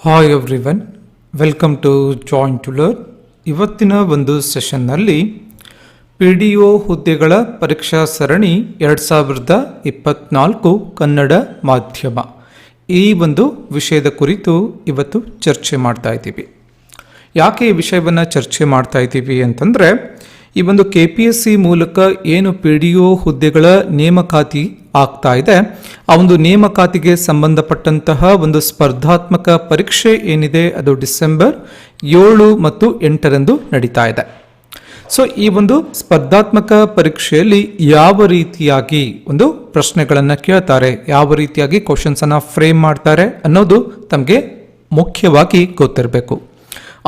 Hi everyone, welcome to join to learn. ಇವತ್ತಿನ ಒಂದು ಸೆಷನ್ನಲ್ಲಿ PDO ಹುದ್ದೆಗಳ ಪರೀಕ್ಷಾ ಸರಣಿ 2024 ಕನ್ನಡ ಮಾಧ್ಯಮ ಈ ಒಂದು ವಿಷಯದ ಕುರಿತು ಇವತ್ತು ಚರ್ಚೆ ಮಾಡ್ತಾ ಇದ್ದೀವಿ. ಯಾಕೆ ಈ ವಿಷಯವನ್ನು ಚರ್ಚೆ ಮಾಡ್ತಾ ಇದ್ದೀವಿ ಅಂತಂದರೆ, ಈ ಒಂದು KPSC ಮೂಲಕ ಏನು PDO ಹುದ್ದೆಗಳ ನೇಮಕಾತಿ ಆಗ್ತಾ ಇದೆ, ಆ ಒಂದು ನೇಮಕಾತಿಗೆ ಸಂಬಂಧಪಟ್ಟಂತಹ ಒಂದು ಸ್ಪರ್ಧಾತ್ಮಕ ಪರೀಕ್ಷೆ ಏನಿದೆ ಅದು ಡಿಸೆಂಬರ್ 7 ಮತ್ತು 8ರಂದು ನಡೀತಾ ಇದೆ. ಸೊ ಈ ಒಂದು ಸ್ಪರ್ಧಾತ್ಮಕ ಪರೀಕ್ಷೆಯಲ್ಲಿ ಯಾವ ರೀತಿಯಾಗಿ ಒಂದು ಪ್ರಶ್ನೆಗಳನ್ನು ಕೇಳ್ತಾರೆ, ಯಾವ ರೀತಿಯಾಗಿ ಕ್ವಶನ್ಸನ್ನು ಫ್ರೇಮ್ ಮಾಡ್ತಾರೆ ಅನ್ನೋದು ತಮಗೆ ಮುಖ್ಯವಾಗಿ ಗೊತ್ತಿರಬೇಕು.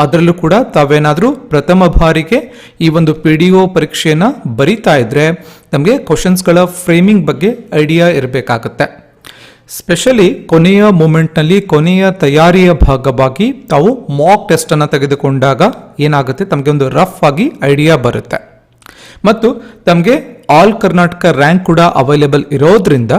ಅದರಲ್ಲೂ ಕೂಡ ತಾವೇನಾದರೂ ಪ್ರಥಮ ಬಾರಿಗೆ ಈ ಒಂದು PDO ಪರೀಕ್ಷೆಯನ್ನು ಬರಿತಾ ಇದ್ರೆ ನಮಗೆ ಕ್ವಶನ್ಸ್ಗಳ ಫ್ರೇಮಿಂಗ್ ಬಗ್ಗೆ ಐಡಿಯಾ ಇರಬೇಕಾಗತ್ತೆ. ಸ್ಪೆಷಲಿ ಕೊನೆಯ ಮೂಮೆಂಟ್ನಲ್ಲಿ, ಕೊನೆಯ ತಯಾರಿಯ ಭಾಗವಾಗಿ ತಾವು ಮಾಕ್ ಟೆಸ್ಟನ್ನು ತೆಗೆದುಕೊಂಡಾಗ ಏನಾಗುತ್ತೆ, ತಮಗೆ ಒಂದು ರಫ್ ಆಗಿ ಐಡಿಯಾ ಬರುತ್ತೆ. ಮತ್ತು ತಮಗೆ ಆಲ್ ಕರ್ನಾಟಕ ರ್ಯಾಂಕ್ ಕೂಡ ಅವೈಲೇಬಲ್ ಇರೋದ್ರಿಂದ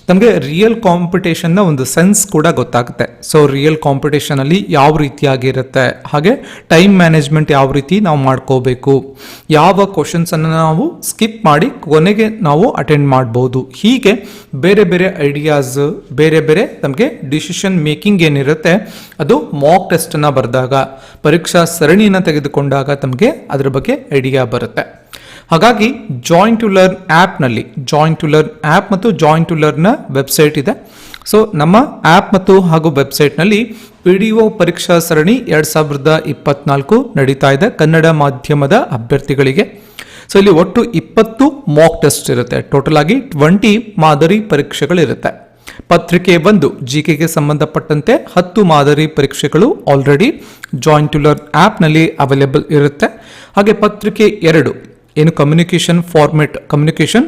ನಮಗೆ ರಿಯಲ್ ಕಾಂಪಿಟೇಷನ್ನ ಒಂದು ಸೆನ್ಸ್ ಕೂಡ ಗೊತ್ತಾಗುತ್ತೆ. ಸೊ ರಿಯಲ್ ಕಾಂಪಿಟೇಷನಲ್ಲಿ ಯಾವ ರೀತಿಯಾಗಿರುತ್ತೆ, ಹಾಗೆ ಟೈಮ್ ಮ್ಯಾನೇಜ್ಮೆಂಟ್ ಯಾವ ರೀತಿ ನಾವು ಮಾಡ್ಕೋಬೇಕು, ಯಾವ ಕ್ವಶನ್ಸನ್ನು ನಾವು ಸ್ಕಿಪ್ ಮಾಡಿ ಕೊನೆಗೆ ನಾವು ಅಟೆಂಡ್ ಮಾಡ್ಬೋದು, ಹೀಗೆ ಬೇರೆ ಬೇರೆ ಐಡಿಯಾಸ್, ಬೇರೆ ಬೇರೆ ನಮಗೆ ಡಿಸಿಷನ್ ಮೇಕಿಂಗ್ ಏನಿರುತ್ತೆ ಅದು ಮಾಕ್ ಟೆಸ್ಟನ್ನು ಬರೆದಾಗ, ಪರೀಕ್ಷಾ ಸರಣಿಯನ್ನು ತೆಗೆದುಕೊಂಡಾಗ ತಮಗೆ ಅದರ ಬಗ್ಗೆ ಐಡಿಯಾ ಬರುತ್ತೆ. ಹಾಗಾಗಿ ಜಾಯಿನ್ ಟು ಲರ್ನ್ ಆ್ಯಪ್ನಲ್ಲಿ, ಜಾಯಿನ್ ಟು ಲರ್ನ್ ಆ್ಯಪ್ ಮತ್ತು ಜಾಯಿನ್ ಟು ಲರ್ನ್ನ ವೆಬ್ಸೈಟ್ ಇದೆ. ಸೊ ನಮ್ಮ ಆ್ಯಪ್ ಮತ್ತು ಹಾಗೂ ವೆಬ್ಸೈಟ್ನಲ್ಲಿ PDO ಪರೀಕ್ಷಾ ಸರಣಿ 2024 ನಡೀತಾ ಇದೆ ಕನ್ನಡ ಮಾಧ್ಯಮದ ಅಭ್ಯರ್ಥಿಗಳಿಗೆ. ಸೊ ಇಲ್ಲಿ ಒಟ್ಟು 20 ಮಾಕ್ ಟೆಸ್ಟ್ ಇರುತ್ತೆ. ಟೋಟಲ್ ಆಗಿ 20 ಮಾದರಿ ಪರೀಕ್ಷೆಗಳಿರುತ್ತೆ. ಪತ್ರಿಕೆ 1 GKಗೆ ಸಂಬಂಧಪಟ್ಟಂತೆ 10 ಮಾದರಿ ಪರೀಕ್ಷೆಗಳು ಆಲ್ರೆಡಿ ಜಾಯಿನ್ ಟು ಲರ್ನ್ ಆ್ಯಪ್ನಲ್ಲಿ ಅವೈಲೇಬಲ್ ಇರುತ್ತೆ. ಹಾಗೆ ಪತ್ರಿಕೆ 2 ಏನು ಕಮ್ಯುನಿಕೇಷನ್ ಫಾರ್ಮೆಟ್, ಕಮ್ಯುನಿಕೇಷನ್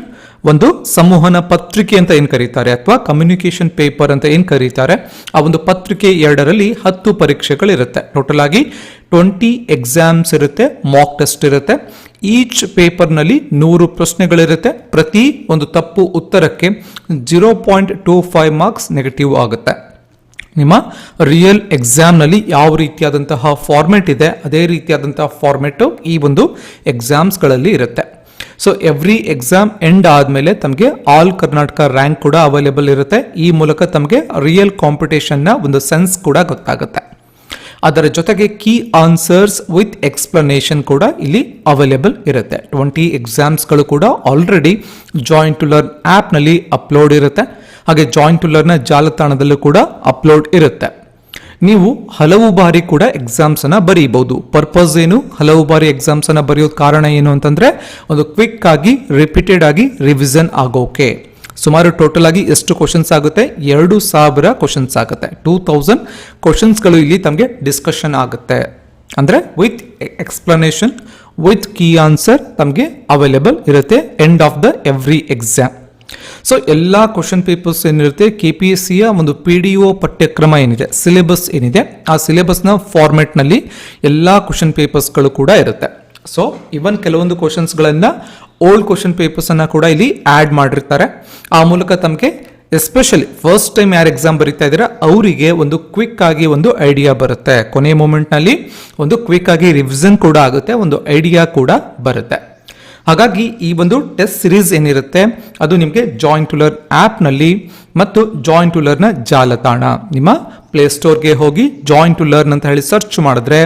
ಒಂದು ಸಂವಹನ ಪತ್ರಿಕೆ ಅಂತ ಏನು ಕರೀತಾರೆ ಅಥವಾ ಕಮ್ಯುನಿಕೇಷನ್ ಪೇಪರ್ ಅಂತ ಏನು ಕರೀತಾರೆ, ಆ ಒಂದು ಪತ್ರಿಕೆ 2ರಲ್ಲಿ 10 ಪರೀಕ್ಷೆಗಳಿರುತ್ತೆ. ಟೋಟಲ್ ಆಗಿ 20 ಎಕ್ಸಾಮ್ಸ್ ಇರುತ್ತೆ, ಮಾಕ್ ಟೆಸ್ಟ್ ಇರುತ್ತೆ. ಈಚ್ ಪೇಪರ್ನಲ್ಲಿ 100 ಪ್ರಶ್ನೆಗಳಿರುತ್ತೆ. ಪ್ರತಿ ಒಂದು ತಪ್ಪು ಉತ್ತರಕ್ಕೆ 0.25 ಮಾರ್ಕ್ಸ್ ನೆಗೆಟಿವ್ ಆಗುತ್ತೆ. ನಿಮ್ಮ ರಿಯಲ್ ಎಕ್ಸಾಮ್ನಲ್ಲಿ ಯಾವ ರೀತಿಯಾದಂತಹ ಫಾರ್ಮೆಟ್ ಇದೆ ಅದೇ ರೀತಿಯಾದಂತಹ ಫಾರ್ಮೆಟು ಈ ಒಂದು ಎಕ್ಸಾಮ್ಸ್ಗಳಲ್ಲಿ ಇರುತ್ತೆ. ಸೊ ಎವ್ರಿ ಎಕ್ಸಾಮ್ ಎಂಡ್ ಆದಮೇಲೆ ತಮಗೆ ಆಲ್ ಕರ್ನಾಟಕ ರ್ಯಾಂಕ್ ಕೂಡ ಅವೈಲೇಬಲ್ ಇರುತ್ತೆ. ಈ ಮೂಲಕ ತಮಗೆ ರಿಯಲ್ ಕಾಂಪಿಟೇಷನ್ನ ಒಂದು ಸೆನ್ಸ್ ಕೂಡ ಗೊತ್ತಾಗುತ್ತೆ. ಅದರ ಜೊತೆಗೆ ಕೀ ಆನ್ಸರ್ಸ್ ವಿತ್ ಎಕ್ಸ್ಪ್ಲನೇಷನ್ ಕೂಡ ಇಲ್ಲಿ ಅವೈಲೇಬಲ್ ಇರುತ್ತೆ. 20 ಎಕ್ಸಾಮ್ಸ್ಗಳು ಕೂಡ ಆಲ್ರೆಡಿ ಜಾಯಿನ್ ಟು ಲರ್ನ್ ಆ್ಯಪ್ನಲ್ಲಿ ಅಪ್ಲೋಡ್ ಇರುತ್ತೆ. ಹಾಗೆ ಜಾಯಿನ್ ಟು ಲರ್ನ್ನ ಜಾಲತಾಣದಲ್ಲೂ ಕೂಡ ಅಪ್ಲೋಡ್ ಇರುತ್ತೆ. ನೀವು ಹಲವು ಬಾರಿ ಕೂಡ ಎಕ್ಸಾಮ್ಸನ್ನು ಬರೀಬಹುದು. ಪರ್ಪಸ್ ಏನು, ಹಲವು ಬಾರಿ ಎಕ್ಸಾಮ್ಸನ್ನು ಬರೆಯೋದು ಕಾರಣ ಏನು ಅಂತಂದರೆ ಒಂದು ಕ್ವಿಕ್ ಆಗಿ ರಿಪೀಟೆಡ್ ಆಗಿ ರಿವಿಷನ್ ಆಗೋಕೆ. ಸುಮಾರು ಟೋಟಲ್ ಆಗಿ ಎಷ್ಟು ಕ್ವಶನ್ಸ್ ಆಗುತ್ತೆ, 2000 ಕ್ವಶನ್ಸ್ ಆಗುತ್ತೆ. 2000 ಕ್ವಶನ್ಸ್ಗಳು ಇಲ್ಲಿ ತಮಗೆ ಡಿಸ್ಕಷನ್ ಆಗುತ್ತೆ. ಅಂದರೆ with explanation with key answer ತಮಗೆ ಅವೈಲೇಬಲ್ ಇರುತ್ತೆ end of the every exam. So ಎಲ್ಲ ಕ್ವಶನ್ ಪೇಪರ್ಸ್ ಏನಿರುತ್ತೆ, KPSCಯ ಒಂದು PDO ಪಠ್ಯಕ್ರಮ ಏನಿದೆ, ಸಿಲೆಬಸ್ ಏನಿದೆ, ಆ ಸಿಲೆಬಸ್ನ ಫಾರ್ಮೆಟ್ನಲ್ಲಿ ಎಲ್ಲ ಕ್ವಶನ್ ಪೇಪರ್ಸ್ಗಳು ಕೂಡ ಇರುತ್ತೆ. ಸೊ ಇವನ್ ಕೆಲವೊಂದು ಕ್ವಶನ್ಸ್ಗಳನ್ನು ಓಲ್ಡ್ ಕ್ವಶನ್ ಪೇಪರ್ಸನ್ನು ಕೂಡ ಇಲ್ಲಿ ಆ್ಯಡ್ ಮಾಡಿರ್ತಾರೆ. ಆ ಮೂಲಕ ತಮಗೆ ಎಸ್ಪೆಷಲಿ ಫಸ್ಟ್ ಟೈಮ್ ಯಾರು ಎಕ್ಸಾಮ್ ಬರೀತಾ ಇದ್ದೀರಾ ಅವರಿಗೆ ಒಂದು ಕ್ವಿಕ್ ಆಗಿ ಒಂದು ಐಡಿಯಾ ಬರುತ್ತೆ. ಕೊನೆಯ ಮೂಮೆಂಟ್ನಲ್ಲಿ ಒಂದು ಕ್ವಿಕ್ ಆಗಿ ರಿವಿಷನ್ ಕೂಡ ಆಗುತ್ತೆ, ಒಂದು ಐಡಿಯಾ ಕೂಡ ಬರುತ್ತೆ. ಹಾಗಾಗಿ ಈ ಒಂದು ಟೆಸ್ಟ್ ಸಿರೀಸ್ ಏನಿರುತ್ತೆ ಅದು ನಿಮಗೆ ಜಾಯಿನ್ ಟು ಲರ್ನ್ ಆ್ಯಪ್ನಲ್ಲಿ ಮತ್ತು ಜಾಯಿನ್ ಟು ಲರ್ನ್ನ ಜಾಲತಾಣ, ನಿಮ್ಮ ಪ್ಲೇಸ್ಟೋರ್ಗೆ ಹೋಗಿ ಜಾಯಿನ್ ಟು ಲರ್ನ್ ಅಂತ ಹೇಳಿ ಸರ್ಚ್ ಮಾಡಿದ್ರೆ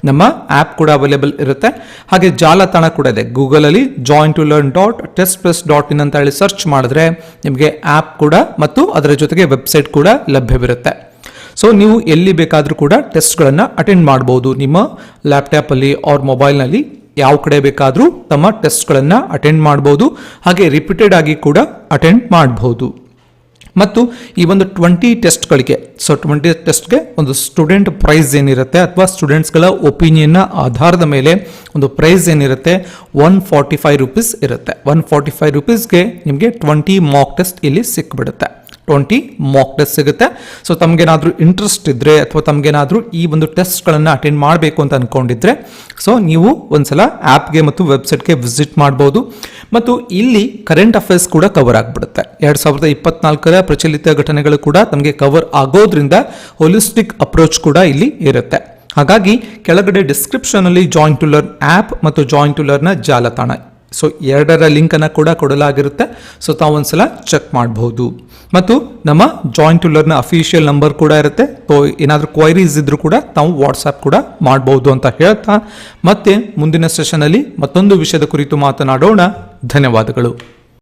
ನಮ್ಮ ಆ್ಯಪ್ ಕೂಡ ಅವೈಲೇಬಲ್ ಇರುತ್ತೆ. ಹಾಗೆ ಜಾಲತಾಣ ಕೂಡ ಇದೆ. ಗೂಗಲಲ್ಲಿ join2learn.testpress.in ಅಂತ ಹೇಳಿ ಸರ್ಚ್ ಮಾಡಿದ್ರೆ ನಿಮಗೆ ಆ್ಯಪ್ ಕೂಡ ಮತ್ತು ಅದರ ಜೊತೆಗೆ ವೆಬ್ಸೈಟ್ ಕೂಡ ಲಭ್ಯವಿರುತ್ತೆ. ಸೊ ನೀವು ಎಲ್ಲಿ ಬೇಕಾದರೂ ಕೂಡ ಟೆಸ್ಟ್ಗಳನ್ನು ಅಟೆಂಡ್ ಮಾಡ್ಬೋದು. ನಿಮ್ಮ ಲ್ಯಾಪ್ಟಾಪಲ್ಲಿ ಆರ್ ಮೊಬೈಲ್ನಲ್ಲಿ ಯಾವ ಕಡೆ ಬೇಕಾದರೂ ತಮ್ಮ ಟೆಸ್ಟ್ಗಳನ್ನು ಅಟೆಂಡ್ ಮಾಡ್ಬೋದು. ಹಾಗೆ ರಿಪೀಟೆಡ್ ಆಗಿ ಕೂಡ ಅಟೆಂಡ್ ಮಾಡ್ಬೋದು. ಮತ್ತು ಈ ಒಂದು 20 ಟೆಸ್ಟ್ಗಳಿಗೆ, ಸೊ 20 ಟೆಸ್ಟ್ಗೆ ಒಂದು ಸ್ಟೂಡೆಂಟ್ ಪ್ರೈಸ್ ಏನಿರುತ್ತೆ ಅಥವಾ ಸ್ಟೂಡೆಂಟ್ಸ್ಗಳ ಒಪಿನಿಯನ್ನ ಆಧಾರದ ಮೇಲೆ ಒಂದು ಪ್ರೈಸ್ ಏನಿರುತ್ತೆ 145 ರೂಪೀಸ್ ಇರುತ್ತೆ. 145 ರೂಪೀಸ್ಗೆ ನಿಮಗೆ 20 ಮಾಕ್ ಟೆಸ್ಟ್ ಇಲ್ಲಿ ಸಿಕ್ಬಿಡುತ್ತೆ. 20 ಮಾಕ್ ಟೆಸ್ಟ್ ಸಿಗುತ್ತೆ. ಸೊ ತಮಗೇನಾದರೂ ಇಂಟ್ರೆಸ್ಟ್ ಇದ್ದರೆ ಅಥವಾ ತಮಗೇನಾದರೂ ಈ ಒಂದು ಟೆಸ್ಟ್ಗಳನ್ನು ಅಟೆಂಡ್ ಮಾಡಬೇಕು ಅಂತ ಅಂದ್ಕೊಂಡಿದ್ರೆ ಸೊ ನೀವು ಒಂದ್ಸಲ ಆ್ಯಪ್ಗೆ ಮತ್ತು ವೆಬ್ಸೈಟ್ಗೆ ವಿಸಿಟ್ ಮಾಡ್ಬೋದು. ಮತ್ತು ಇಲ್ಲಿ ಕರೆಂಟ್ ಅಫೇರ್ಸ್ ಕೂಡ ಕವರ್ ಆಗಿಬಿಡುತ್ತೆ. 2024ರ ಪ್ರಚಲಿತ ಘಟನೆಗಳು ಕೂಡ ತಮಗೆ ಕವರ್ ಆಗೋದ್ರಿಂದ ಹೋಲಿಸ್ಟಿಕ್ ಅಪ್ರೋಚ್ ಕೂಡ ಇಲ್ಲಿ ಇರುತ್ತೆ. ಹಾಗಾಗಿ ಕೆಳಗಡೆ ಡಿಸ್ಕ್ರಿಪ್ಷನಲ್ಲಿ ಜಾಯಿನ್ ಟು ಲರ್ನ್ ಆ್ಯಪ್ ಮತ್ತು ಜಾಯಿನ್ ಟು ಲರ್ನ್ನ ಜಾಲತಾಣ ಸೊ ಎರಡರ ಲಿಂಕನ್ನು ಕೂಡ ಕೊಡಲಾಗಿರುತ್ತೆ. ಸೊ ತಾವು ಒಂದ್ಸಲ ಚೆಕ್ ಮಾಡಬಹುದು. ಮತ್ತು ನಮ್ಮ join to learn official number ಕೂಡ ಇರುತ್ತೆ. ಸೊ ಏನಾದರೂ ಕ್ವೈರೀಸ್ ಇದ್ರೂ ಕೂಡ ತಾವು ವಾಟ್ಸಾಪ್ ಕೂಡ ಮಾಡಬಹುದು ಅಂತ ಹೇಳ್ತಾ ಮತ್ತೆ ಮುಂದಿನ ಸೆಷನಲ್ಲಿ ಮತ್ತೊಂದು ವಿಷಯದ ಕುರಿತು ಮಾತನಾಡೋಣ. ಧನ್ಯವಾದಗಳು.